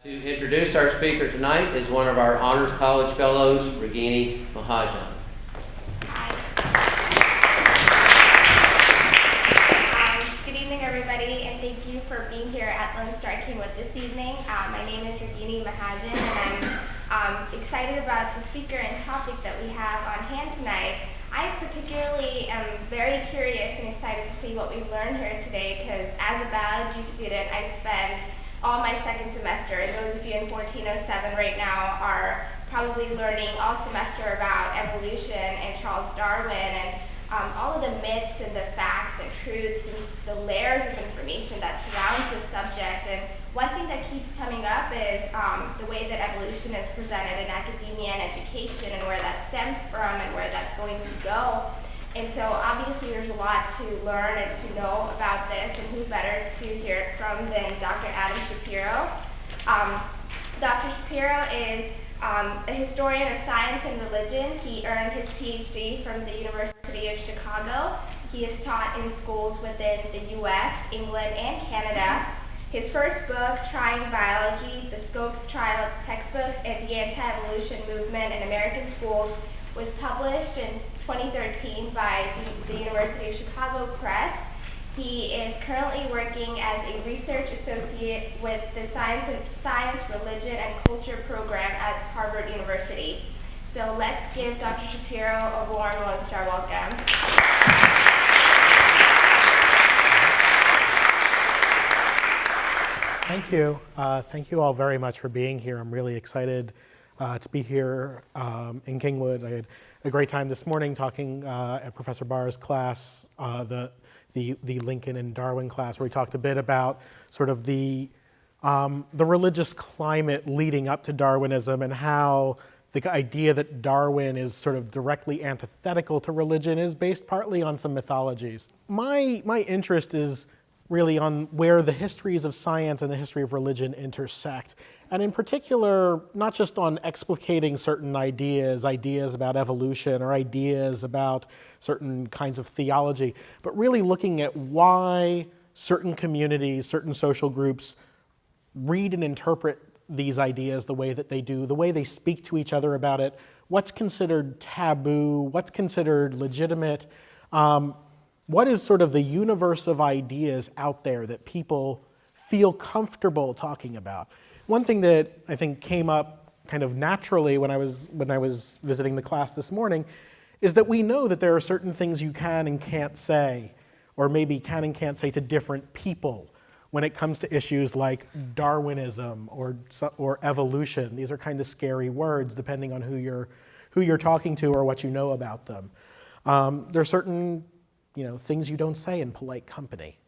To introduce our speaker tonight is one of our Honors College Fellows, Ragini Mahajan. Good evening, everybody, and thank you for being here at Lone Star Kingwood this evening. My name is Ragini Mahajan, and I'm excited about the speaker and topic that we have on hand tonight. I particularly am very curious and excited to see what we've learned here today, because as a biology student, I spent all my second semester, and those of you in 1407 right now are probably learning all semester about evolution and Charles Darwin and all of the myths and the facts and truths and the layers of information that surrounds this subject. And one thing that keeps coming up is the way that evolution is presented in academia and education, and where that stems from and where that's going to go. And so obviously there's a lot to learn and to know about this, and who better to hear it from than Dr. Adam Shapiro. Dr. Shapiro is a historian of science and religion. He earned his PhD from the University of Chicago. He has taught in schools within the US, England, and Canada. His first book, Trying Biology, the Scopes Trial Textbooks, and the Anti-Evolution Movement in American Schools, was published in 2013 by the University of Chicago Press. He is currently working as a research associate with the Science, Religion, and Culture program at Harvard University. So let's give Dr. Shapiro a warm Lone Star welcome. Thank you. Thank you all very much for being here. I'm really excited to be here in Kingwood. I had a great time this morning talking at Professor Barr's class, the Lincoln and Darwin class, where we talked a bit about sort of the religious climate leading up to Darwinism, and how the idea that Darwin is sort of directly antithetical to religion is based partly on some mythologies. My interest is really on where the histories of science and the history of religion intersect. And in particular, not just on explicating certain ideas about evolution or ideas about certain kinds of theology, but really looking at why certain communities, certain social groups read and interpret these ideas the way that they do, the way they speak to each other about it, what's considered taboo, what's considered legitimate, what is sort of the universe of ideas out there that people feel comfortable talking about. One thing that I think came up kind of naturally when I was visiting the class this morning is that we know that there are certain things you can and can't say, or maybe can and can't say to different people when it comes to issues like Darwinism or evolution. These are kind of scary words depending on who you're talking to or what you know about them. There are certain things you don't say in polite company.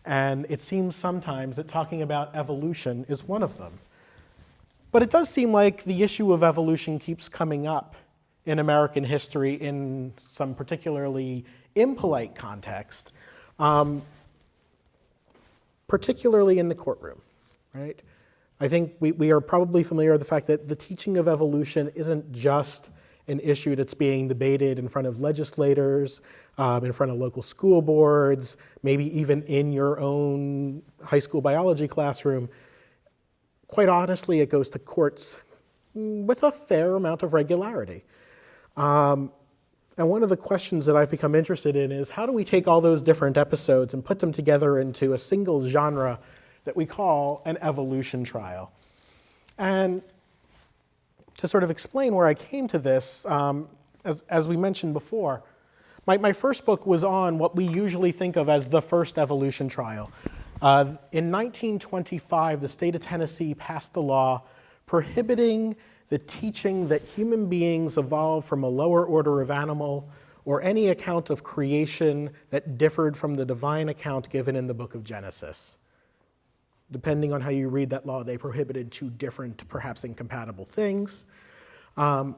And it seems sometimes that talking about evolution is one of them. But it does seem like the issue of evolution keeps coming up in American history in some particularly impolite context, particularly in the courtroom, right? I think we are probably familiar with the fact that the teaching of evolution isn't just an issue that's being debated in front of legislators, in front of local school boards, maybe even in your own high school biology classroom. Quite honestly, it goes to courts with a fair amount of regularity. And one of the questions that I've become interested in is, how do we take all those different episodes and put them together into a single genre that we call an evolution trial? And to sort of explain where I came to this, as we mentioned before, my first book was on what we usually think of as the first evolution trial. In 1925, the state of Tennessee passed the law prohibiting the teaching that human beings evolved from a lower order of animal, or any account of creation that differed from the divine account given in the book of Genesis. Depending on how you read that law, they prohibited two different, perhaps incompatible things. But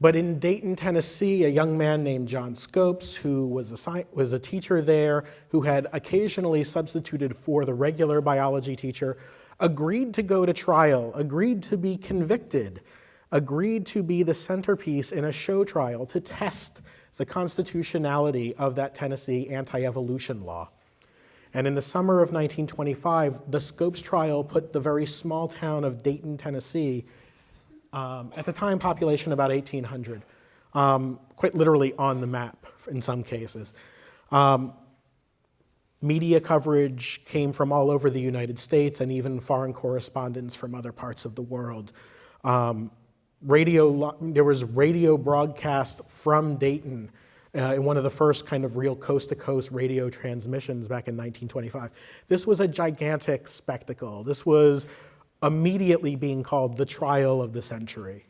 in Dayton, Tennessee, a young man named John Scopes, who was a teacher there, who had occasionally substituted for the regular biology teacher, agreed to go to trial, agreed to be convicted, agreed to be the centerpiece in a show trial to test the constitutionality of that Tennessee anti-evolution law. And in the summer of 1925, the Scopes trial put the very small town of Dayton, Tennessee, at the time population about 1,800, quite literally on the map in some cases. Media coverage came from all over the United States and even foreign correspondents from other parts of the world. There was radio broadcast from Dayton in one of the first kind of real coast-to-coast radio transmissions back in 1925. This was a gigantic spectacle. This was immediately being called the trial of the century.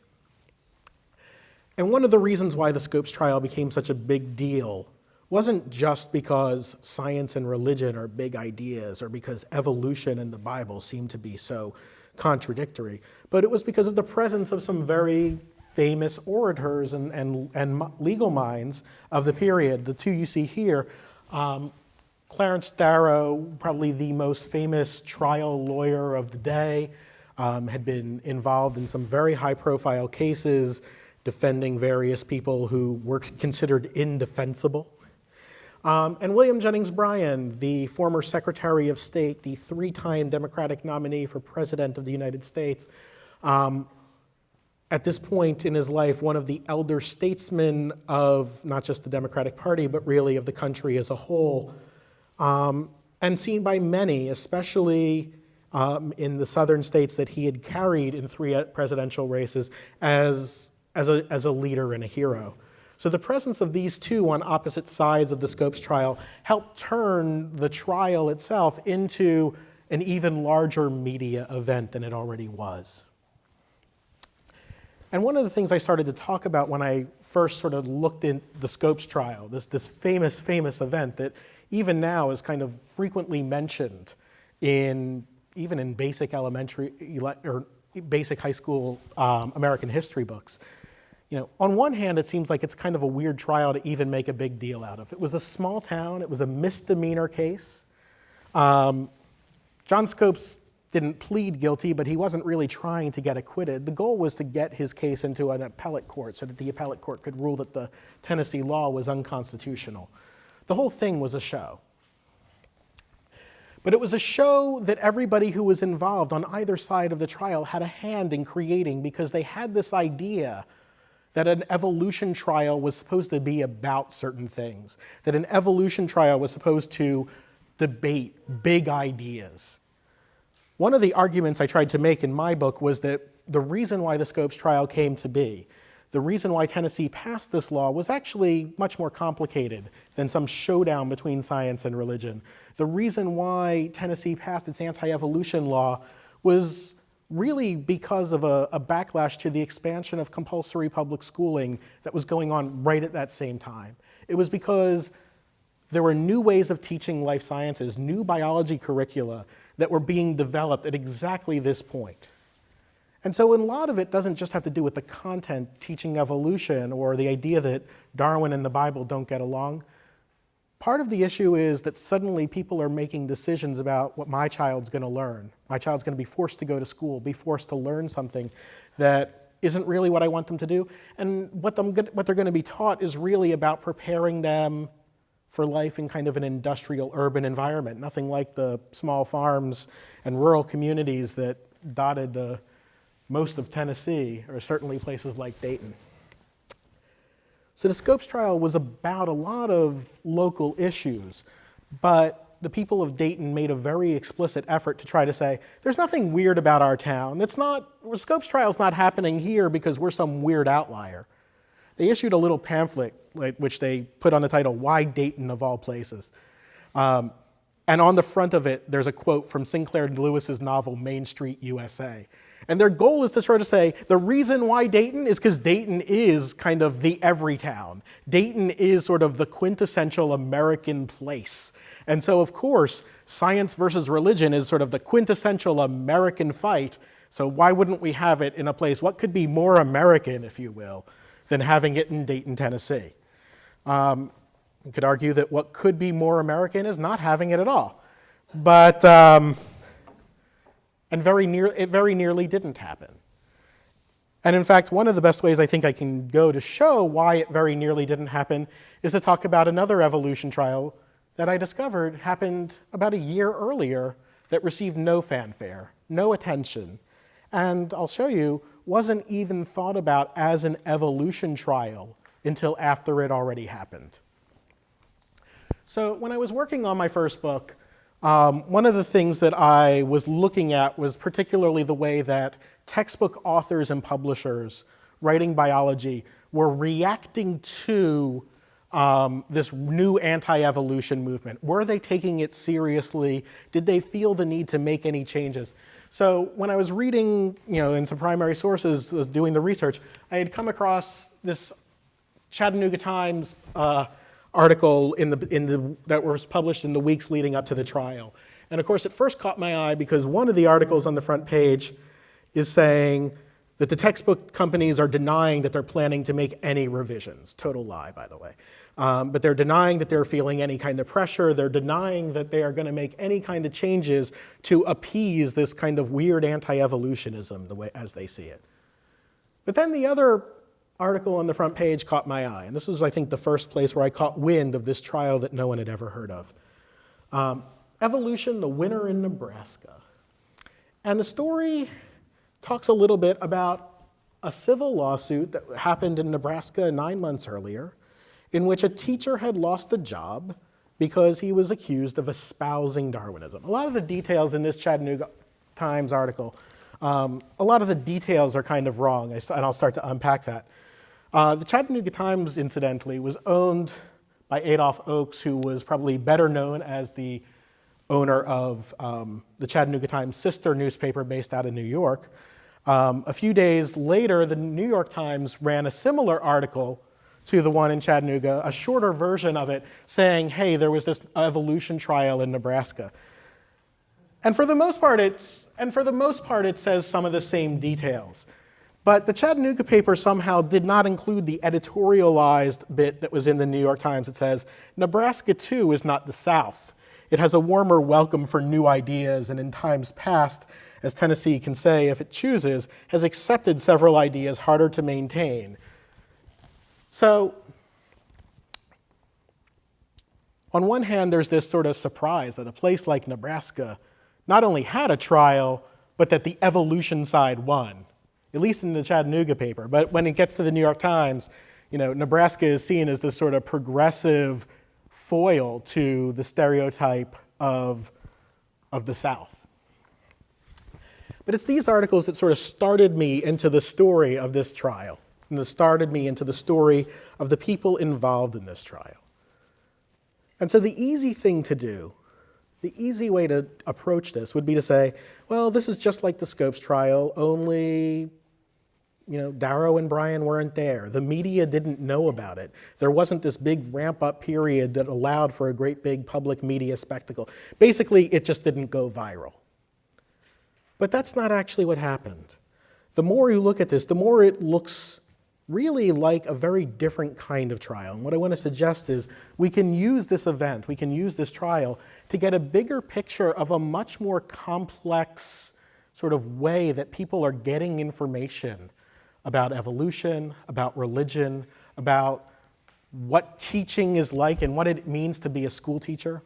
And one of the reasons why the Scopes trial became such a big deal wasn't just because science and religion are big ideas or because evolution and the Bible seem to be so contradictory, but it was because of the presence of some very famous orators and legal minds of the period. The two you see here, Clarence Darrow, probably the most famous trial lawyer of the day, had been involved in some very high-profile cases defending various people who were considered indefensible. And William Jennings Bryan, the former Secretary of State, the three-time Democratic nominee for President of the United States, at this point in his life, one of the elder statesmen of not just the Democratic Party, but really of the country as a whole, and seen by many, especially in the southern states that he had carried in three presidential races, as a leader and a hero. So the presence of these two on opposite sides of the Scopes trial helped turn the trial itself into an even larger media event than it already was. And one of the things I started to talk about when I first sort of looked at the Scopes trial, this famous event that even now is kind of frequently mentioned even in basic elementary or basic high school American history books. You know, on one hand, it seems like it's kind of a weird trial to even make a big deal out of. It was a small town. It was a misdemeanor case. John Scopes didn't plead guilty, but he wasn't really trying to get acquitted. The goal was to get his case into an appellate court so that the appellate court could rule that the Tennessee law was unconstitutional. The whole thing was a show. But it was a show that everybody who was involved on either side of the trial had a hand in creating because they had this idea that an evolution trial was supposed to be about certain things, that an evolution trial was supposed to debate big ideas. One of the arguments I tried to make in my book was that the reason why the Scopes trial came to be, the reason why Tennessee passed this law was actually much more complicated than some showdown between science and religion. The reason why Tennessee passed its anti-evolution law was really because of a backlash to the expansion of compulsory public schooling that was going on right at that same time. It was because there were new ways of teaching life sciences, new biology curricula that were being developed at exactly this point. And so a lot of it doesn't just have to do with the content teaching evolution or the idea that Darwin and the Bible don't get along. Part of the issue is that suddenly people are making decisions about what my child's going to learn. My child's going to be forced to go to school, be forced to learn something that isn't really what I want them to do. And what they're going to be taught is really about preparing them for life in kind of an industrial urban environment, nothing like the small farms and rural communities that dotted most of Tennessee, or certainly places like Dayton. So the Scopes trial was about a lot of local issues, but the people of Dayton made a very explicit effort to try to say, there's nothing weird about our town. The Scopes trial's not happening here because we're some weird outlier. They issued a little pamphlet, which they put on the title, Why Dayton of All Places? And on the front of it, there's a quote from Sinclair Lewis's novel, Main Street, USA. And their goal is to sort of say, the reason why Dayton is because Dayton is kind of the every town. Dayton is sort of the quintessential American place. And so, of course, science versus religion is sort of the quintessential American fight. So why wouldn't we have it in a place, what could be more American, if you will, than having it in Dayton, Tennessee? You could argue that what could be more American is not having it at all. But it very nearly didn't happen. And in fact, one of the best ways I think I can go to show why it very nearly didn't happen is to talk about another evolution trial that I discovered happened about a year earlier that received no fanfare, no attention, and I'll show you, wasn't even thought about as an evolution trial until after it already happened. So when I was working on my first book, one of the things that I was looking at was particularly the way that textbook authors and publishers writing biology were reacting to this new anti-evolution movement. Were they taking it seriously? Did they feel the need to make any changes? So when I was reading, in some primary sources, doing the research, I had come across this Chattanooga Times article that was published in the weeks leading up to the trial. And of course, it first caught my eye because one of the articles on the front page is saying that the textbook companies are denying that they're planning to make any revisions. Total lie, by the way. But they're denying that they're feeling any kind of pressure. They're denying that they are going to make any kind of changes to appease this kind of weird anti-evolutionism, the way as they see it. But then the other article on the front page caught my eye. And this was, I think, the first place where I caught wind of this trial that no one had ever heard of. Evolution, the winner in Nebraska. And the story talks a little bit about a civil lawsuit that happened in Nebraska 9 months earlier, in which a teacher had lost a job because he was accused of espousing Darwinism. A lot of the details in this Chattanooga Times article, a lot of the details are kind of wrong, and I'll start to unpack that. The Chattanooga Times, incidentally, was owned by Adolph Oakes, who was probably better known as the owner of the Chattanooga Times sister newspaper based out of New York. A few days later, the New York Times ran a similar article to the one in Chattanooga, a shorter version of it, saying, hey, there was this evolution trial in Nebraska. And for the most part, it says some of the same details. But the Chattanooga paper somehow did not include the editorialized bit that was in the New York Times. It says, Nebraska, too, is not the South. It has a warmer welcome for new ideas, and in times past, as Tennessee can say if it chooses, has accepted several ideas harder to maintain. So, on one hand, there's this sort of surprise that a place like Nebraska not only had a trial, but that the evolution side won, at least in the Chattanooga paper. But when it gets to the New York Times, Nebraska is seen as this sort of progressive foil to the stereotype of the South. But it's these articles that sort of started me into the story of this trial, and that started me into the story of the people involved in this trial. And so the easy thing to do, the easy way to approach this would be to say, well, this is just like the Scopes trial, only Darrow and Bryan weren't there. The media didn't know about it. There wasn't this big ramp-up period that allowed for a great big public media spectacle. Basically, it just didn't go viral. But that's not actually what happened. The more you look at this, the more it looks really like a very different kind of trial. And what I want to suggest is we can use this event, we can use this trial to get a bigger picture of a much more complex sort of way that people are getting information about evolution, about religion, about what teaching is like and what it means to be a school teacher.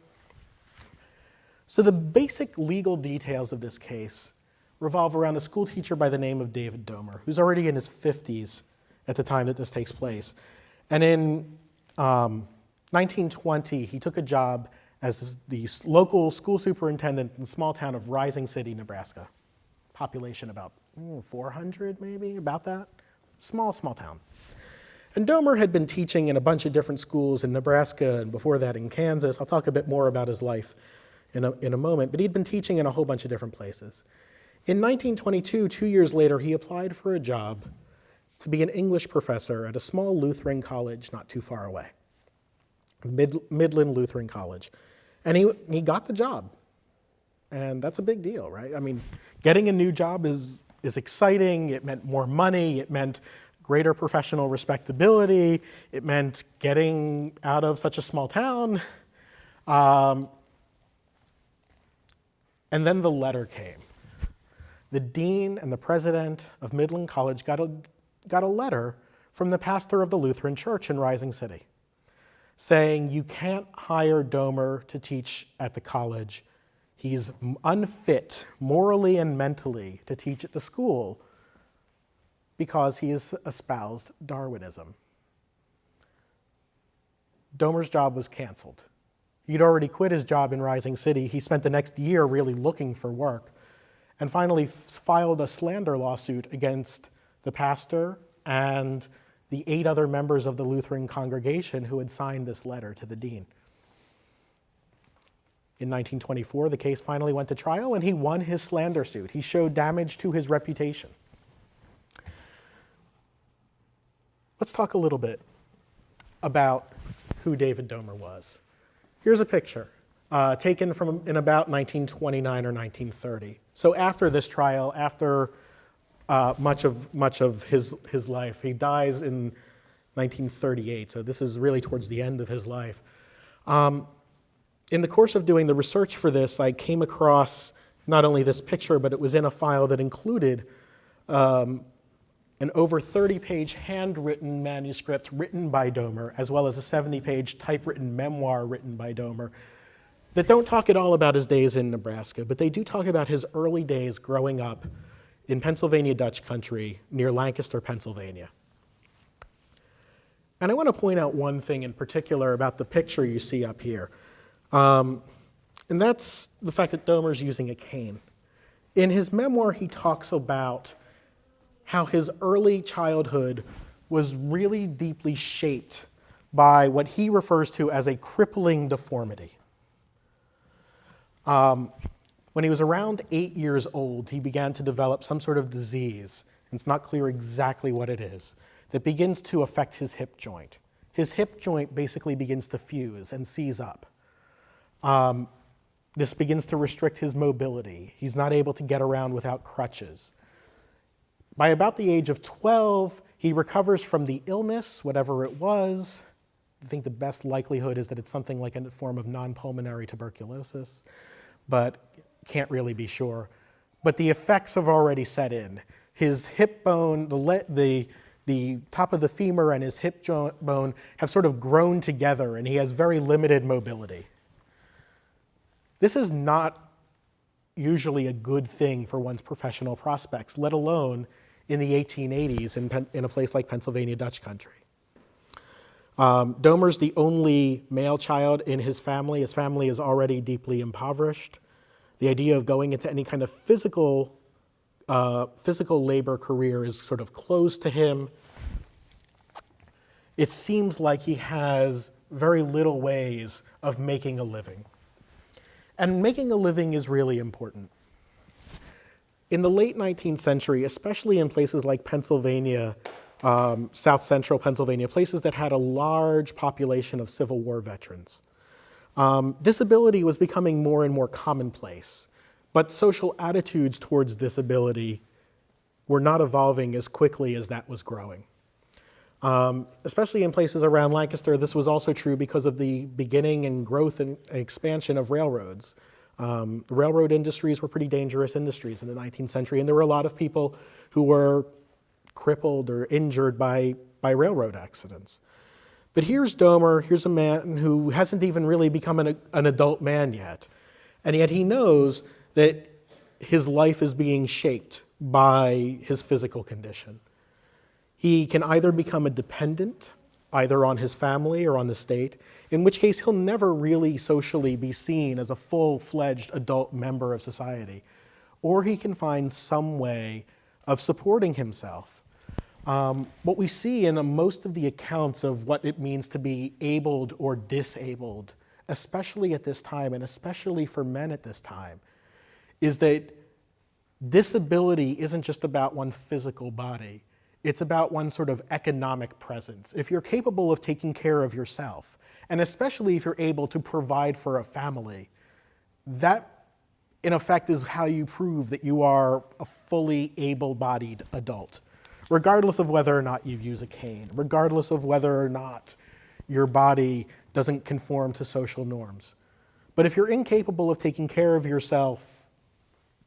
So the basic legal details of this case revolve around a school teacher by the name of David Domer, who's already in his 50s at the time that this takes place. And in 1920, he took a job as the local school superintendent in the small town of Rising City, Nebraska. Population about 400 maybe, about that. Small town. And Domer had been teaching in a bunch of different schools in Nebraska and before that in Kansas. I'll talk a bit more about his life in a moment, but he'd been teaching in a whole bunch of different places. In 1922, 2 years later, he applied for a job to be an English professor at a small Lutheran college not too far away, Midland Lutheran College. And he got the job. And that's a big deal, right? I mean, getting a new job is exciting. It meant more money. It meant greater professional respectability. It meant getting out of such a small town. And then the letter came. The dean and the president of Midland College got a letter from the pastor of the Lutheran church in Rising City saying you can't hire Domer to teach at the college. He's unfit morally and mentally to teach at the school because he has espoused Darwinism. Domer's job was canceled. He'd already quit his job in Rising City. He spent the next year really looking for work and finally filed a slander lawsuit against the pastor and the 8 other members of the Lutheran congregation who had signed this letter to the dean. In 1924, the case finally went to trial and he won his slander suit. He showed damage to his reputation. Let's talk a little bit about who David Domer was. Here's a picture taken from in about 1929 or 1930. So after this trial, after much of his life, he dies in 1938. So this is really towards the end of his life. In the course of doing the research for this, I came across not only this picture, but it was in a file that included an over 30-page handwritten manuscript written by Domer, as well as a 70-page typewritten memoir written by Domer, that don't talk at all about his days in Nebraska, but they do talk about his early days growing up in Pennsylvania Dutch country near Lancaster, Pennsylvania. And I want to point out one thing in particular about the picture you see up here. And that's the fact that Domer's using a cane. In his memoir, he talks about how his early childhood was really deeply shaped by what he refers to as a crippling deformity. When he was around 8 years old, he began to develop some sort of disease, and it's not clear exactly what it is, that begins to affect his hip joint. His hip joint basically begins to fuse and seize up. This begins to restrict his mobility. He's not able to get around without crutches. By about the age of 12, he recovers from the illness, whatever it was. I think the best likelihood is that it's something like a form of non-pulmonary tuberculosis, but can't really be sure. But the effects have already set in. His hip bone, the top of the femur and his hip joint bone have sort of grown together, and he has very limited mobility. This is not usually a good thing for one's professional prospects, let alone in the 1880s in a place like Pennsylvania Dutch country. Domer's the only male child in his family. His family is already deeply impoverished. The idea of going into any kind of physical labor career is sort of closed to him. It seems like he has very little ways of making a living. And making a living is really important. In the late 19th century, especially in places like Pennsylvania, south central Pennsylvania, places that had a large population of Civil War veterans, disability was becoming more and more commonplace, but social attitudes towards disability were not evolving as quickly as that was growing. Especially in places around Lancaster, this was also true because of the beginning and growth and expansion of railroads. The railroad industries were pretty dangerous industries in the 19th century, and there were a lot of people who were crippled or injured by railroad accidents. But here's Domer, here's a man who hasn't even really become an adult man yet, and yet he knows that his life is being shaped by his physical condition. He can either become a dependent, either on his family or on the state, in which case he'll never really socially be seen as a full-fledged adult member of society, or he can find some way of supporting himself. What we see in most of the accounts of what it means to be abled or disabled, especially at this time, and especially for men at this time, is that disability isn't just about one's physical body. It's about one's sort of economic presence. If you're capable of taking care of yourself, and especially if you're able to provide for a family, that, in effect, is how you prove that you are a fully able-bodied adult, regardless of whether or not you use a cane, regardless of whether or not your body doesn't conform to social norms. But if you're incapable of taking care of yourself,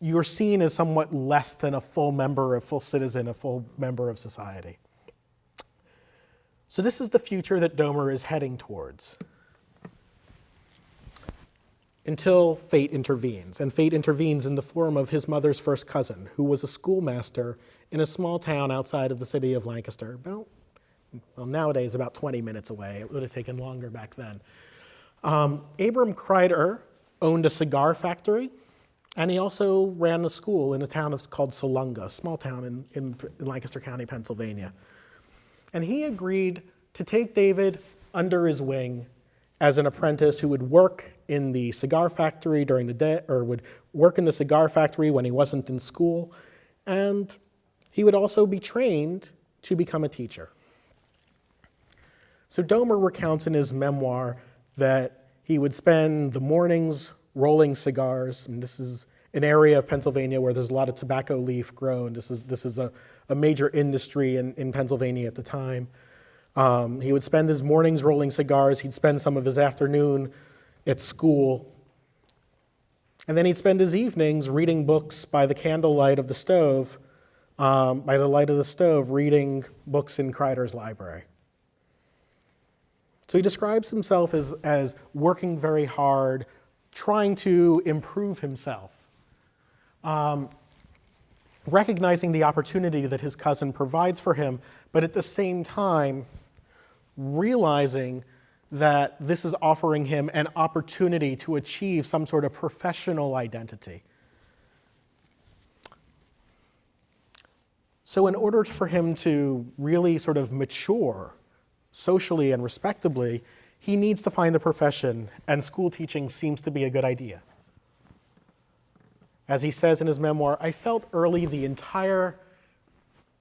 you're seen as somewhat less than a full member, a full citizen, a full member of society. So this is the future that Domer is heading towards, until fate intervenes. And fate intervenes in the form of his mother's first cousin, who was a schoolmaster in a small town outside of the city of Lancaster, well, nowadays about 20 minutes away. It would have taken longer back then. Abram Kreider owned a cigar factory, and he also ran a school in a town called Salunga, a small town in Lancaster County, Pennsylvania. And he agreed to take David under his wing as an apprentice who would work in the cigar factory during the day, or would work in the cigar factory when he wasn't in school, and he would also be trained to become a teacher. So Domer recounts in his memoir that he would spend the mornings rolling cigars, and this is an area of Pennsylvania where there's a lot of tobacco leaf grown. This is a major industry in Pennsylvania at the time. He would spend his mornings rolling cigars. He'd spend some of his afternoon at school. And then he'd spend his evenings reading books by the candlelight of the stove, by the light of the stove, reading books in Kreider's library. So he describes himself as working very hard, trying to improve himself, recognizing the opportunity that his cousin provides for him, but at the same time, realizing that this is offering him an opportunity to achieve some sort of professional identity. So in order for him to really sort of mature socially and respectably, he needs to find a profession, and school teaching seems to be a good idea. As he says in his memoir, I felt early the entire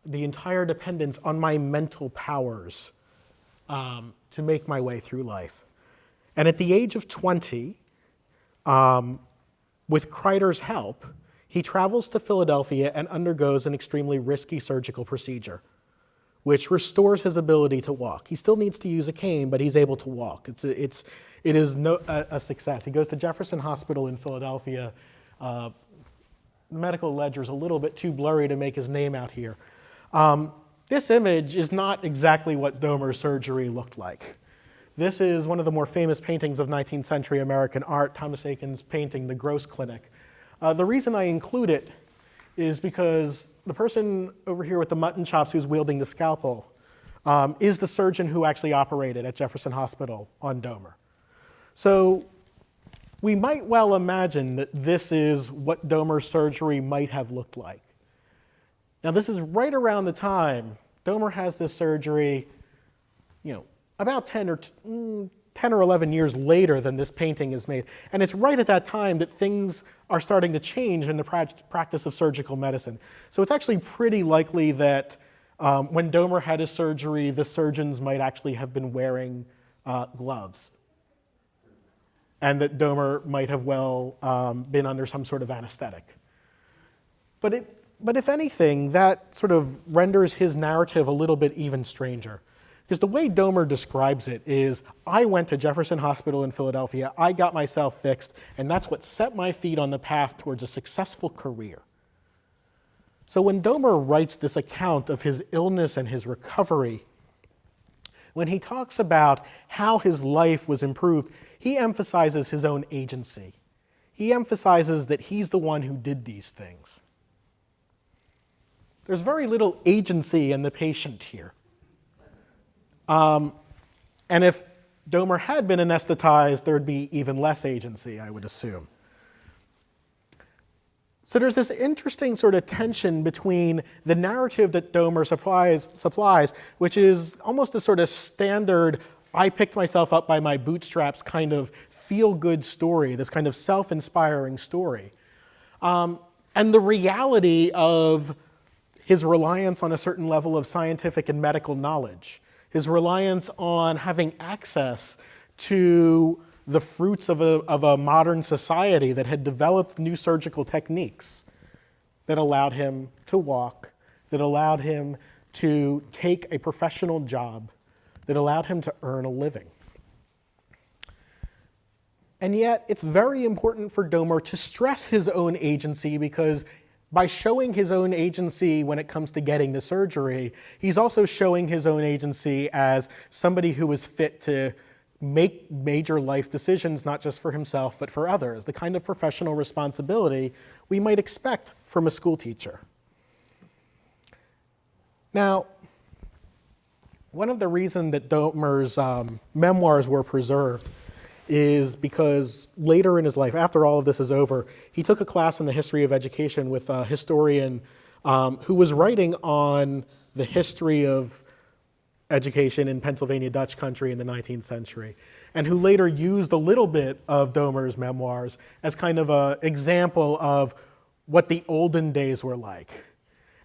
dependence on my mental powers to make my way through life. And at the age of 20, with Kreider's help, he travels to Philadelphia and undergoes an extremely risky surgical procedure, which restores his ability to walk. He still needs to use a cane, but he's able to walk. It is a success. He goes to Jefferson Hospital in Philadelphia. The medical ledger is a little bit too blurry to make his name out here. This image is not exactly what Domer's surgery looked like. This is one of the more famous paintings of 19th century American art, Thomas Eakins' painting, The Gross Clinic. The reason I include it is because the person over here with the mutton chops who's wielding the scalpel is the surgeon who actually operated at Jefferson Hospital on Domer. So we might well imagine that this is what Domer's surgery might have looked like. Now this is right around the time Domer has this surgery, about 10 or 11 years later than this painting is made. And it's right at that time that things are starting to change in the practice of surgical medicine. So it's actually pretty likely that when Domer had his surgery, the surgeons might actually have been wearing gloves, and that Domer might have been under some sort of anesthetic. But if anything, that sort of renders his narrative a little bit even stranger. Because the way Domer describes it is, I went to Jefferson Hospital in Philadelphia, I got myself fixed, and that's what set my feet on the path towards a successful career. So when Domer writes this account of his illness and his recovery, when he talks about how his life was improved, he emphasizes his own agency. He emphasizes that he's the one who did these things. There's very little agency in the patient here. And if Domer had been anesthetized, there would be even less agency, I would assume. So there's this interesting sort of tension between the narrative that Domer supplies, which is almost a sort of standard, I picked myself up by my bootstraps kind of feel-good story, this kind of self-inspiring story, and the reality of his reliance on a certain level of scientific and medical knowledge, his reliance on having access to the fruits of a modern society that had developed new surgical techniques that allowed him to walk, that allowed him to take a professional job, that allowed him to earn a living. And yet, it's very important for Domer to stress his own agency because by showing his own agency when it comes to getting the surgery, he's also showing his own agency as somebody who is fit to make major life decisions, not just for himself, but for others, the kind of professional responsibility we might expect from a school teacher. Now, one of the reasons that Domer's memoirs were preserved is because later in his life, after all of this is over, he took a class in the history of education with a historian who was writing on the history of education in Pennsylvania Dutch country in the 19th century, and who later used a little bit of Domer's memoirs as kind of an example of what the olden days were like.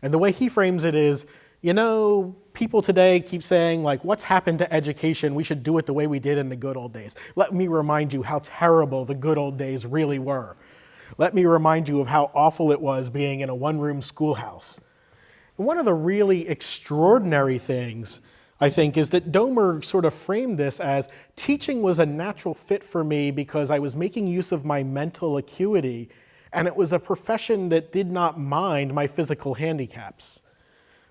And the way he frames it is, you know, people today keep saying, like, what's happened to education? We should do it the way we did in the good old days. Let me remind you how terrible the good old days really were. Let me remind you of how awful it was being in a one-room schoolhouse. And one of the really extraordinary things, I think, is that Domer sort of framed this as teaching was a natural fit for me because I was making use of my mental acuity, and it was a profession that did not mind my physical handicaps.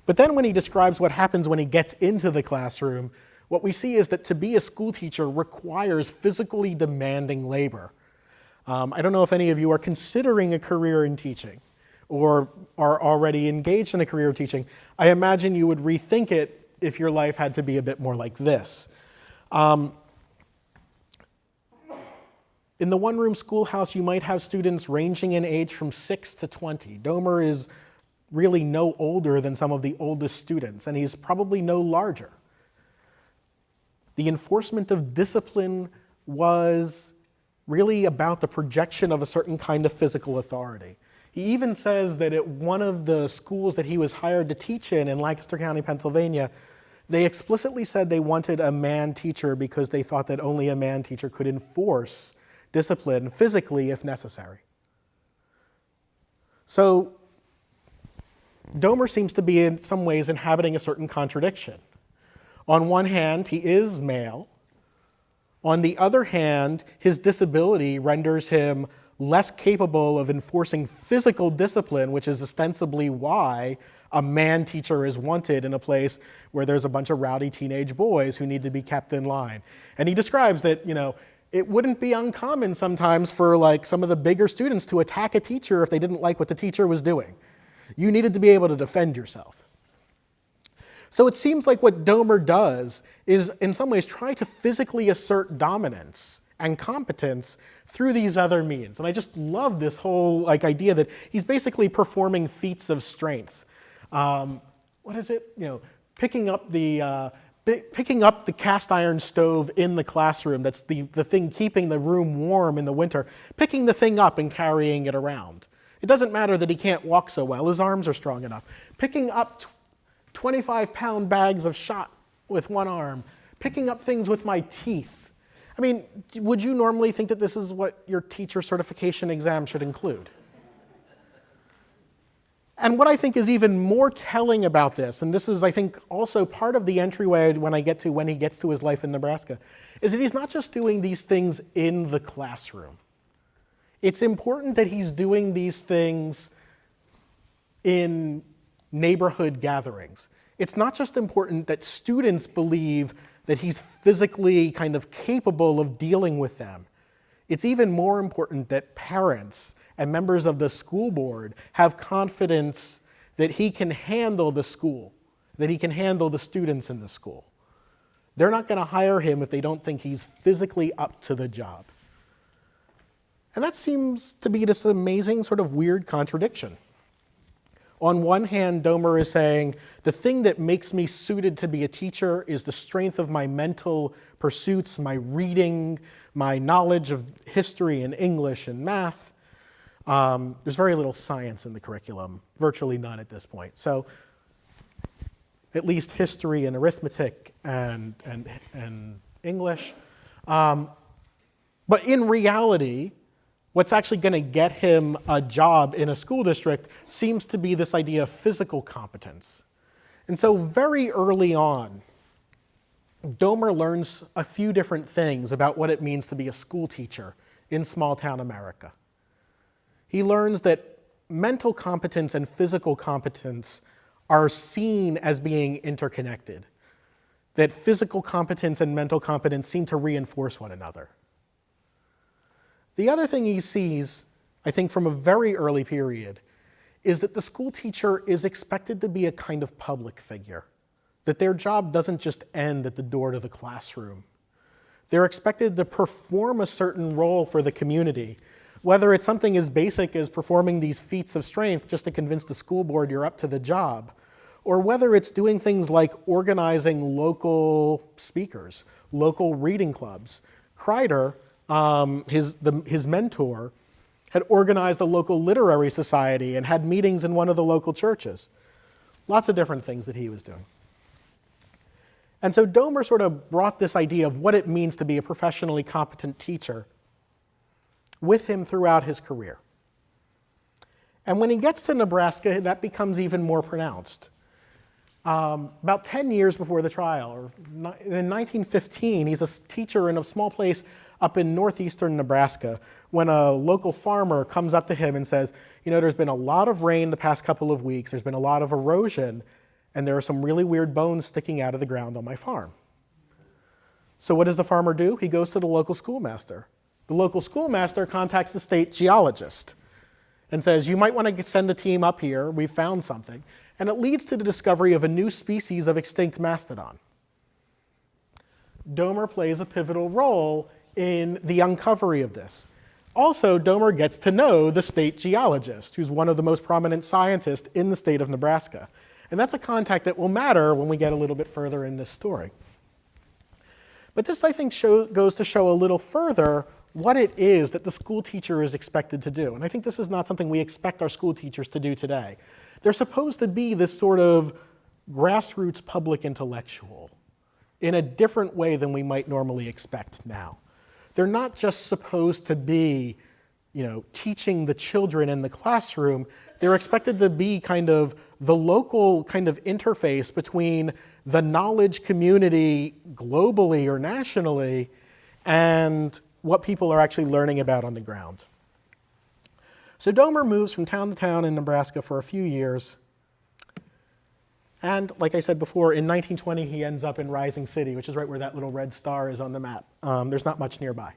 But then when he describes what happens when he gets into the classroom, what we see is that to be a school teacher requires physically demanding labor. I don't know if any of you are considering a career in teaching or are already engaged in a career of teaching. I imagine you would rethink it if your life had to be a bit more like this. In the one-room schoolhouse, you might have students ranging in age from 6 to 20. Domer is really no older than some of the oldest students, and he's probably no larger. The enforcement of discipline was really about the projection of a certain kind of physical authority. He even says that at one of the schools that he was hired to teach in Lancaster County, Pennsylvania, they explicitly said they wanted a man teacher because they thought that only a man teacher could enforce discipline physically if necessary. So Domer seems to be in some ways inhabiting a certain contradiction. On one hand, he is male. On the other hand, his disability renders him less capable of enforcing physical discipline, which is ostensibly why a man teacher is wanted in a place where there's a bunch of rowdy teenage boys who need to be kept in line. And he describes that, you know, it wouldn't be uncommon sometimes for like some of the bigger students to attack a teacher if they didn't like what the teacher was doing. You needed to be able to defend yourself. So it seems like what Domer does is in some ways try to physically assert dominance and competence through these other means. And I just love this whole idea that he's basically performing feats of strength. What is it? You know, picking up the cast iron stove in the classroom. That's the thing keeping the room warm in the winter. Picking the thing up and carrying it around. It doesn't matter that he can't walk so well. His arms are strong enough. Picking up 25-pound bags of shot with one arm. Picking up things with my teeth. I mean, would you normally think that this is what your teacher certification exam should include? And what I think is even more telling about this, and this is, I think, also part of the entryway when he gets to his life in Nebraska, is that he's not just doing these things in the classroom. It's important that he's doing these things in neighborhood gatherings. It's not just important that students believe that he's physically kind of capable of dealing with them. It's even more important that parents and members of the school board have confidence that he can handle the school, that he can handle the students in the school. They're not going to hire him if they don't think he's physically up to the job. And that seems to be this amazing sort of weird contradiction. On one hand, Domer is saying, the thing that makes me suited to be a teacher is the strength of my mental pursuits, my reading, my knowledge of history and English and math. There's very little science in the curriculum, virtually none at this point. So at least history and arithmetic and English. But in reality, what's actually going to get him a job in a school district seems to be this idea of physical competence. And so very early on, Domer learns a few different things about what it means to be a school teacher in small town America. He learns that mental competence and physical competence are seen as being interconnected, that physical competence and mental competence seem to reinforce one another. The other thing he sees, I think from a very early period, is that the school teacher is expected to be a kind of public figure, that their job doesn't just end at the door to the classroom. They're expected to perform a certain role for the community, whether it's something as basic as performing these feats of strength just to convince the school board you're up to the job, or whether it's doing things like organizing local speakers, local reading clubs. Kreider, his mentor, had organized a local literary society and had meetings in one of the local churches. Lots of different things that he was doing. And so Domer sort of brought this idea of what it means to be a professionally competent teacher with him throughout his career. And when he gets to Nebraska, that becomes even more pronounced. About 10 years before the trial, or in 1915, he's a teacher in a small place up in northeastern Nebraska when a local farmer comes up to him and says, you know, there's been a lot of rain the past couple of weeks, there's been a lot of erosion, and there are some really weird bones sticking out of the ground on my farm. So what does the farmer do? He goes to the local schoolmaster. The local schoolmaster contacts the state geologist and says, you might want to send a team up here, we've found something. And it leads to the discovery of a new species of extinct mastodon. Domer plays a pivotal role in the uncovery of this. Also, Domer gets to know the state geologist, who's one of the most prominent scientists in the state of Nebraska. And that's a contact that will matter when we get a little bit further in this story. But this, I think, goes to show a little further what it is that the school teacher is expected to do. And I think this is not something we expect our school teachers to do today. They're supposed to be this sort of grassroots public intellectual in a different way than we might normally expect now. They're not just supposed to be, you know, teaching the children in the classroom. They're expected to be kind of the local kind of interface between the knowledge community globally or nationally and what people are actually learning about on the ground. So Domer moves from town to town in Nebraska for a few years. And like I said before, in 1920, he ends up in Rising City, which is right where that little red star is on the map. There's not much nearby.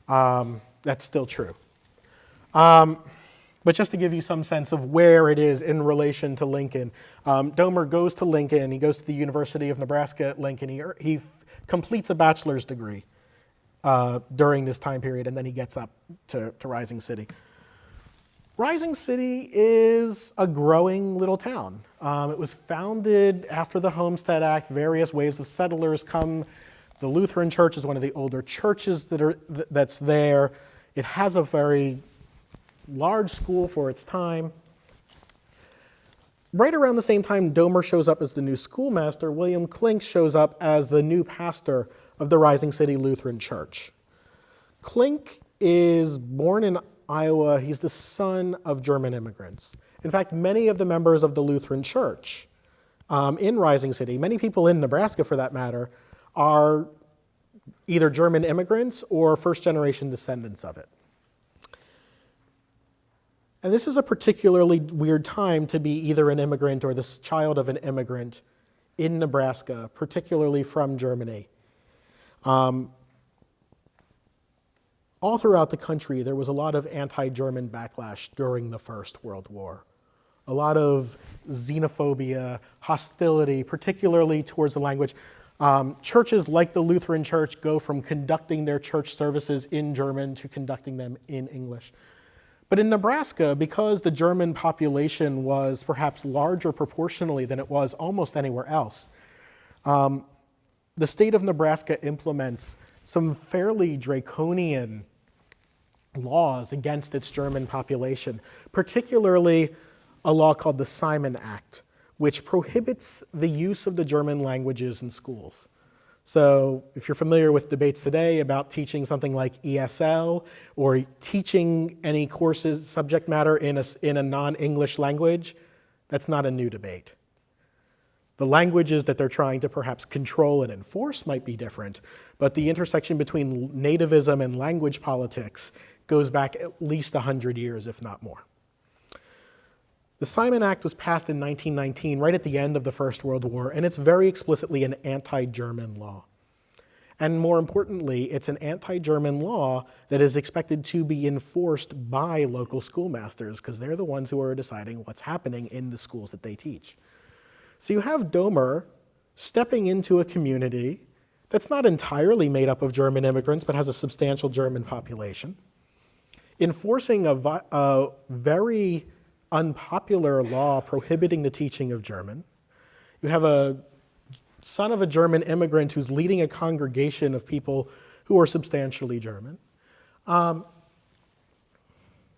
That's still true. But just to give you some sense of where it is in relation to Lincoln, Domer goes to Lincoln. He goes to the University of Nebraska at Lincoln. He completes a bachelor's degree during this time period, and then he gets up to Rising City. Rising City is a growing little town. It was founded after the Homestead Act. Various waves of settlers come. The Lutheran Church is one of the older churches that's there. It has a very large school for its time. Right around the same time Domer shows up as the new schoolmaster, William Klink shows up as the new pastor of the Rising City Lutheran Church. Klink is born in Iowa. He's the son of German immigrants. In fact, many of the members of the Lutheran Church in Rising City, many people in Nebraska for that matter, are either German immigrants or first-generation descendants of it. And this is a particularly weird time to be either an immigrant or the child of an immigrant in Nebraska, particularly from Germany. All throughout the country, there was a lot of anti-German backlash during the First World War. A lot of xenophobia, hostility, particularly towards the language. Churches like the Lutheran Church go from conducting their church services in German to conducting them in English. But in Nebraska, because the German population was perhaps larger proportionally than it was almost anywhere else, the state of Nebraska implements some fairly draconian laws against its German population, particularly a law called the Simon Act, which prohibits the use of the German languages in schools. So if you're familiar with debates today about teaching something like ESL or teaching any courses, subject matter in a non-English language, that's not a new debate. The languages that they're trying to perhaps control and enforce might be different, but the intersection between nativism and language politics goes back at least 100 years, if not more. The Simon Act was passed in 1919, right at the end of the First World War, and it's very explicitly an anti-German law. And more importantly, it's an anti-German law that is expected to be enforced by local schoolmasters, because they're the ones who are deciding what's happening in the schools that they teach. So you have Domer stepping into a community that's not entirely made up of German immigrants, but has a substantial German population, enforcing a very unpopular law prohibiting the teaching of German. You have a son of a German immigrant who's leading a congregation of people who are substantially German. Not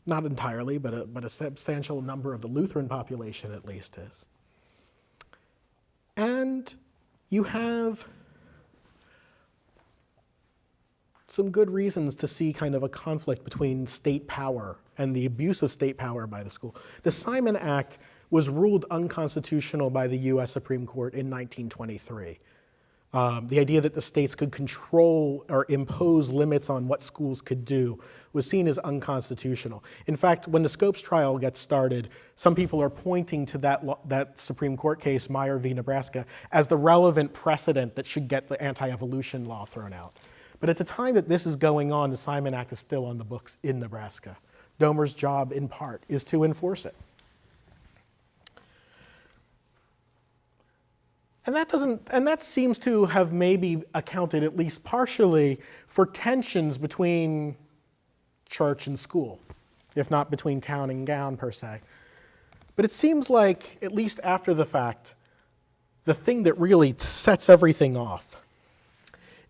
entirely, but a substantial number of the Lutheran population at least is. And you have some good reasons to see kind of a conflict between state power and the abuse of state power by the school. The Simon Act was ruled unconstitutional by the US Supreme Court in 1923. The idea that the states could control or impose limits on what schools could do was seen as unconstitutional. In fact, when the Scopes trial gets started, some people are pointing to that Supreme Court case, Meyer v. Nebraska, as the relevant precedent that should get the anti-evolution law thrown out. But at the time that this is going on, the Simon Act is still on the books in Nebraska. Domer's job, in part, is to enforce it. And that seems to have maybe accounted, at least partially, for tensions between church and school, if not between town and gown, per se. But it seems like, at least after the fact, the thing that really sets everything off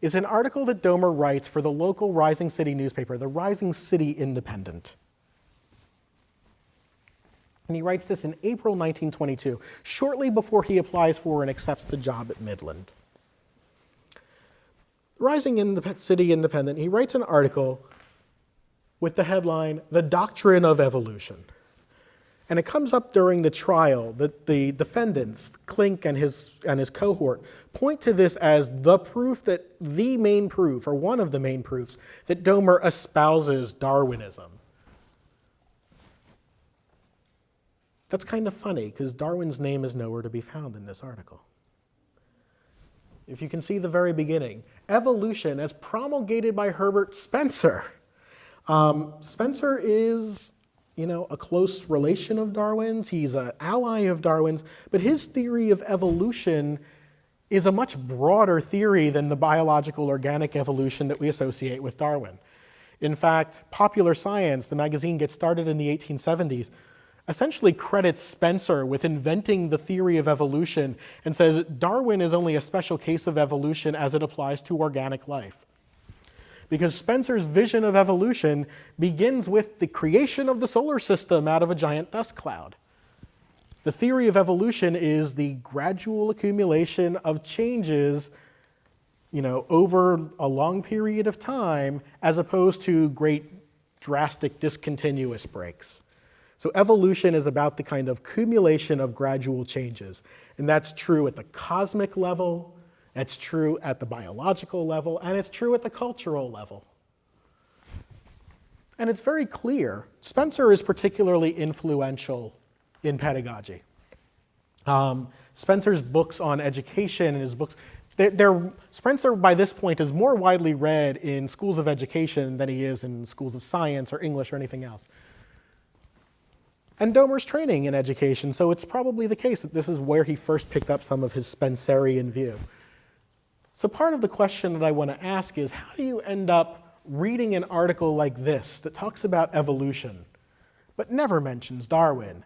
is an article that Domer writes for the local Rising City newspaper, the Rising City Independent. And he writes this in April 1922, shortly before he applies for and accepts the job at Midland. Rising City Independent, he writes an article with the headline, "The Doctrine of Evolution." And it comes up during the trial that the defendants, Klink and his cohort, point to this as the main proof, or one of the main proofs, that Domer espouses Darwinism. That's kind of funny, because Darwin's name is nowhere to be found in this article. If you can see the very beginning, evolution as promulgated by Herbert Spencer. Spencer is, a close relation of Darwin's. He's an ally of Darwin's, but his theory of evolution is a much broader theory than the biological organic evolution that we associate with Darwin. In fact, Popular Science, the magazine gets started in the 1870s, essentially credits Spencer with inventing the theory of evolution and says Darwin is only a special case of evolution as it applies to organic life. Because Spencer's vision of evolution begins with the creation of the solar system out of a giant dust cloud. The theory of evolution is the gradual accumulation of changes, over a long period of time, as opposed to great drastic discontinuous breaks. So evolution is about the kind of accumulation of gradual changes. And that's true at the cosmic level, it's true at the biological level, and it's true at the cultural level. And it's very clear, Spencer is particularly influential in pedagogy. Spencer's books on education and his books, Spencer by this point is more widely read in schools of education than he is in schools of science or English or anything else. And Domer's training in education, so it's probably the case that this is where he first picked up some of his Spencerian view. So part of the question that I want to ask is, how do you end up reading an article like this that talks about evolution, but never mentions Darwin?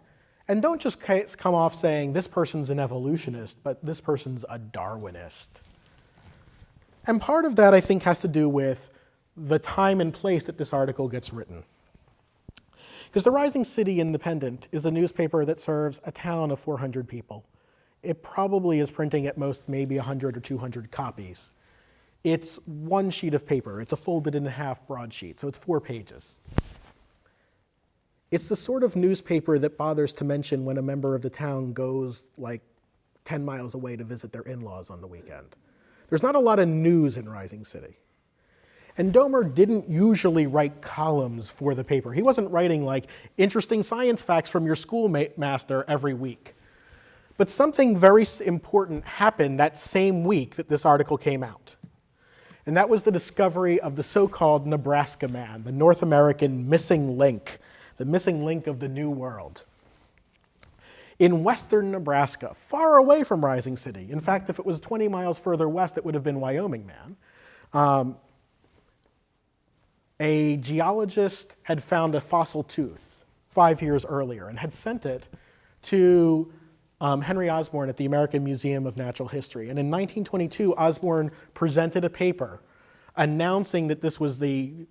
And don't just come off saying this person's an evolutionist, but this person's a Darwinist. And part of that, I think, has to do with the time and place that this article gets written. Because the Rising City Independent is a newspaper that serves a town of 400 people. It probably is printing at most maybe 100 or 200 copies. It's one sheet of paper. It's a folded in half broadsheet, so it's 4 pages. It's the sort of newspaper that bothers to mention when a member of the town goes like 10 miles away to visit their in-laws on the weekend. There's not a lot of news in Rising City. And Domer didn't usually write columns for the paper. He wasn't writing like interesting science facts from your schoolmaster every week. But something very important happened that same week that this article came out. And that was the discovery of the so-called Nebraska Man, the North American missing link, the missing link of the New World. In western Nebraska, far away from Rising City. In fact, if it was 20 miles further west, it would have been Wyoming Man. A geologist had found a fossil tooth 5 years earlier and had sent it to Henry Osborn at the American Museum of Natural History. And in 1922, Osborn presented a paper announcing that this was the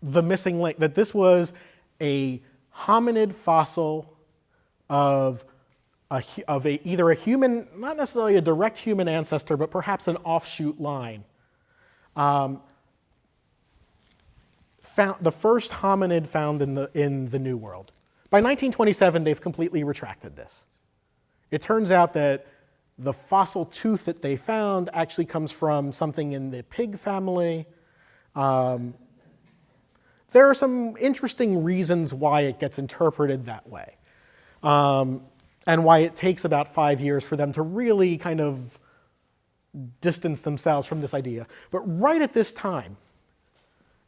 missing link, that this was a hominid fossil of either a human, not necessarily a direct human ancestor, but perhaps an offshoot line. The first hominid found in the New World. By 1927, they've completely retracted this. It turns out that the fossil tooth that they found actually comes from something in the pig family. There are some interesting reasons why it gets interpreted that way, and why it takes about 5 years for them to really kind of distance themselves from this idea. But right at this time,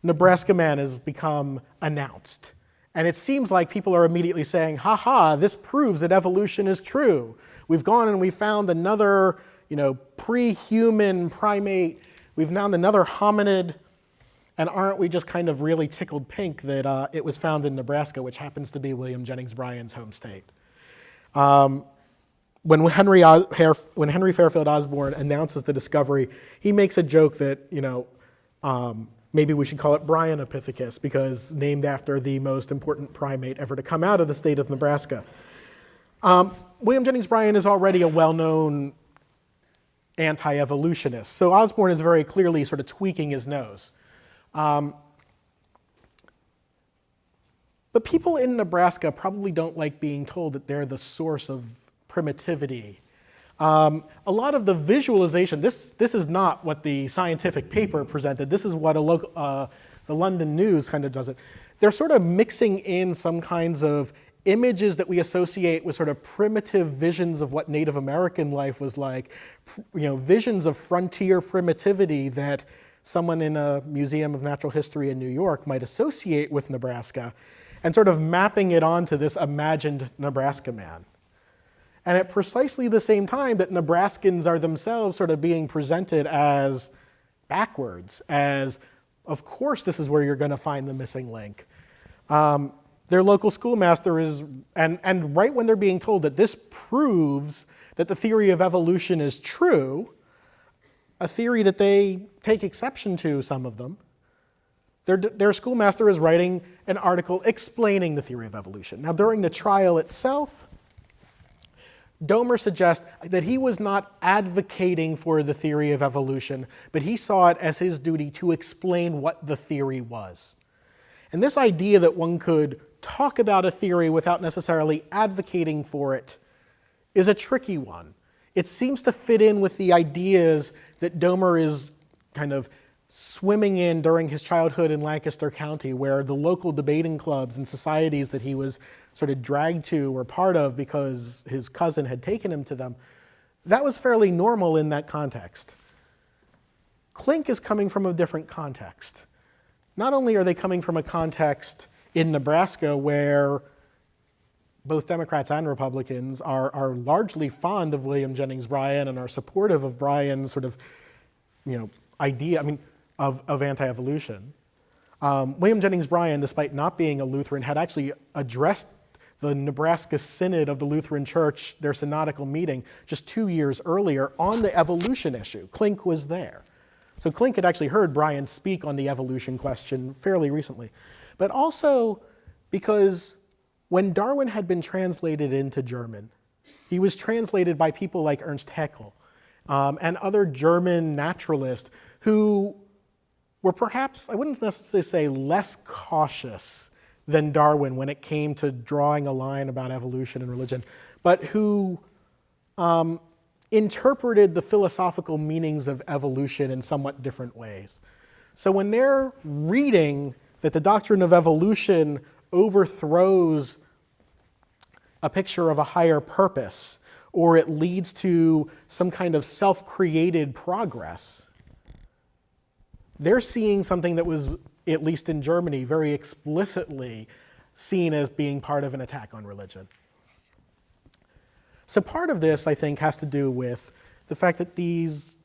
Nebraska Man has become announced. And it seems like people are immediately saying, ha, this proves that evolution is true. We've gone and we found another, pre-human primate. We've found another hominid. And aren't we just kind of really tickled pink that it was found in Nebraska, which happens to be William Jennings Bryan's home state? When Henry Fairfield Osborn announces the discovery, he makes a joke that, maybe we should call it Bryanopithecus, because named after the most important primate ever to come out of the state of Nebraska. William Jennings Bryan is already a well-known anti-evolutionist, so Osborn is very clearly sort of tweaking his nose. But people in Nebraska probably don't like being told that they're the source of primitivity. A lot of the visualization, this is not what the scientific paper presented. This is what the London News kind of does it. They're sort of mixing in some kinds of images that we associate with sort of primitive visions of what Native American life was like, visions of frontier primitivity that someone in a Museum of Natural History in New York might associate with Nebraska, and sort of mapping it onto this imagined Nebraska Man. And at precisely the same time that Nebraskans are themselves sort of being presented as backwards, as, of course, this is where you're going to find the missing link. Their local schoolmaster is, and right when they're being told that this proves that the theory of evolution is true, a theory that they take exception to, some of them, their schoolmaster is writing an article explaining the theory of evolution. Now, during the trial itself, Domer suggests that he was not advocating for the theory of evolution, but he saw it as his duty to explain what the theory was. And this idea that one could talk about a theory without necessarily advocating for it is a tricky one. It seems to fit in with the ideas that Domer is kind of swimming in during his childhood in Lancaster County, where the local debating clubs and societies that he was sort of dragged to or part of because his cousin had taken him to them, that was fairly normal in that context. Klink is coming from a different context. Not only are they coming from a context in Nebraska where both Democrats and Republicans are largely fond of William Jennings Bryan and are supportive of Bryan's sort of, idea, of anti-evolution. William Jennings Bryan, despite not being a Lutheran, had actually addressed the Nebraska Synod of the Lutheran Church, their synodical meeting, just 2 years earlier on the evolution issue. Klink was there. So Klink had actually heard Bryan speak on the evolution question fairly recently. But also because when Darwin had been translated into German, he was translated by people like Ernst Haeckel and other German naturalists who were perhaps, I wouldn't necessarily say less cautious than Darwin when it came to drawing a line about evolution and religion, but who interpreted the philosophical meanings of evolution in somewhat different ways. So when they're reading that the doctrine of evolution overthrows a picture of a higher purpose, or it leads to some kind of self-created progress, they're seeing something that was, at least in Germany, very explicitly seen as being part of an attack on religion. So part of this, I think, has to do with the fact that these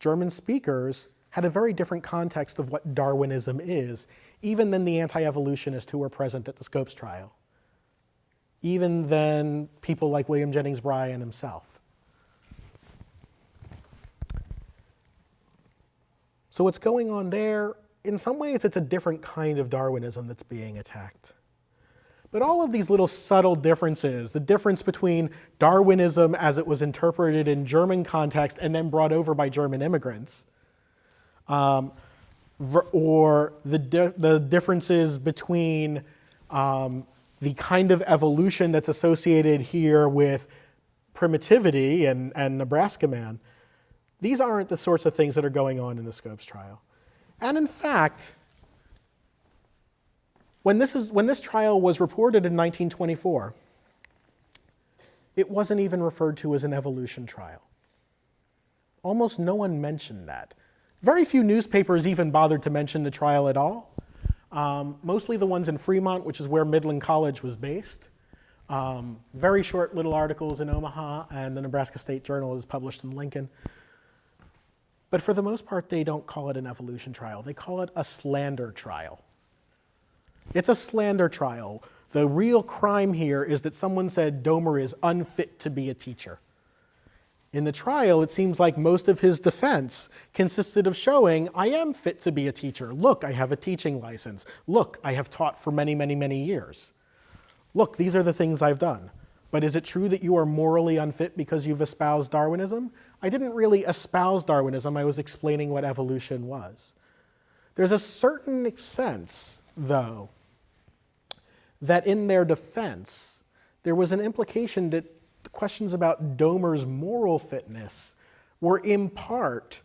German speakers had a very different context of what Darwinism is, even than the anti-evolutionists who were present at the Scopes trial, even than people like William Jennings Bryan himself. So what's going on there, in some ways it's a different kind of Darwinism that's being attacked. But all of these little subtle differences, the difference between Darwinism as it was interpreted in German context and then brought over by German immigrants, or the differences between the kind of evolution that's associated here with primitivity and Nebraska Man, these aren't the sorts of things that are going on in the Scopes trial. And in fact, when this trial was reported in 1924, it wasn't even referred to as an evolution trial. Almost no one mentioned that. Very few newspapers even bothered to mention the trial at all. Mostly the ones in Fremont, which is where Midland College was based. Very short little articles in Omaha, and the Nebraska State Journal is published in Lincoln. But for the most part, they don't call it an evolution trial. They call it a slander trial. It's a slander trial. The real crime here is that someone said Domer is unfit to be a teacher. In the trial, it seems like most of his defense consisted of showing, I am fit to be a teacher. Look, I have a teaching license. Look, I have taught for many, many, many years. Look, these are the things I've done. But is it true that you are morally unfit because you've espoused Darwinism? I didn't really espouse Darwinism. I was explaining what evolution was. There's a certain sense, though, that in their defense, there was an implication that the questions about Domer's moral fitness were in part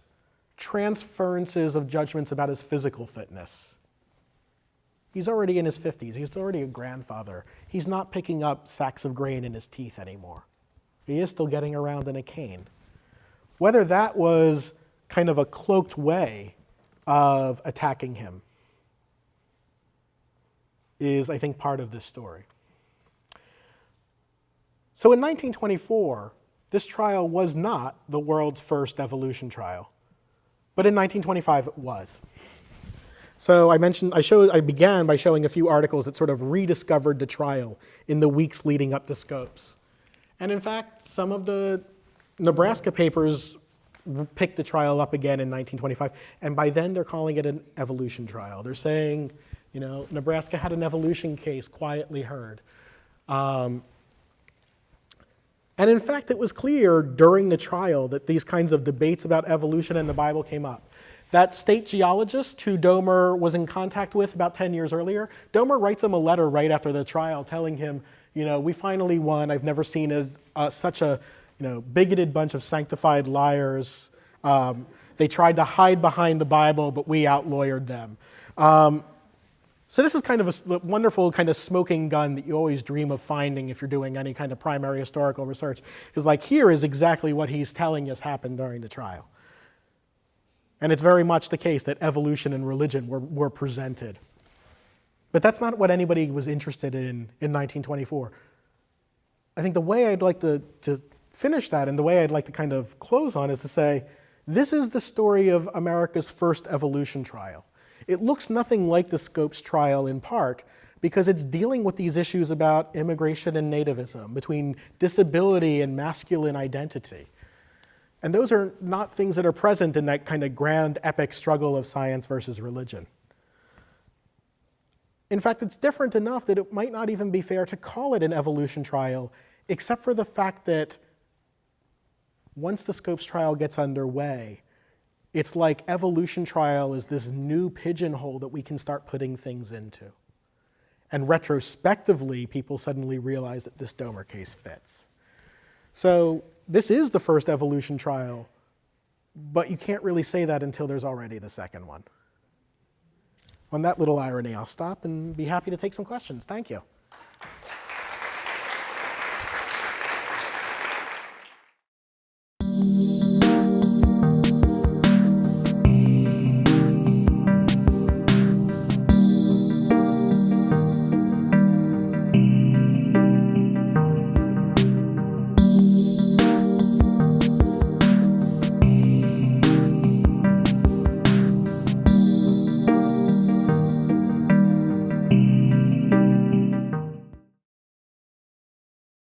transferences of judgments about his physical fitness. He's already in his 50s. He's already a grandfather. He's not picking up sacks of grain in his teeth anymore. He is still getting around in a cane. Whether that was kind of a cloaked way of attacking him is, I think, part of this story. So in 1924, this trial was not the world's first evolution trial, but in 1925 it was. So I began by showing a few articles that sort of rediscovered the trial in the weeks leading up to Scopes. And in fact, some of the Nebraska papers picked the trial up again in 1925, and by then they're calling it an evolution trial. They're saying, Nebraska had an evolution case quietly heard. And in fact, it was clear during the trial that these kinds of debates about evolution and the Bible came up. That state geologist who Domer was in contact with about 10 years earlier, Domer writes him a letter right after the trial telling him, we finally won. I've never seen such a bigoted bunch of sanctified liars. They tried to hide behind the Bible, but we out-lawyered them. So this is kind of a wonderful kind of smoking gun that you always dream of finding if you're doing any kind of primary historical research. Is like, here is exactly what he's telling us happened during the trial. And it's very much the case that evolution and religion were presented. But that's not what anybody was interested in 1924. I think the way I'd like to finish that, and the way I'd like to kind of close on, is to say, this is the story of America's first evolution trial. It looks nothing like the Scopes trial in part because it's dealing with these issues about immigration and nativism, between disability and masculine identity. And those are not things that are present in that kind of grand epic struggle of science versus religion. In fact, it's different enough that it might not even be fair to call it an evolution trial, except for the fact that once the Scopes trial gets underway, it's like evolution trial is this new pigeonhole that we can start putting things into. And retrospectively, people suddenly realize that this Domer case fits. So this is the first evolution trial, but you can't really say that until there's already the second one. on that little irony, I'll stop and be happy to take some questions. Thank you.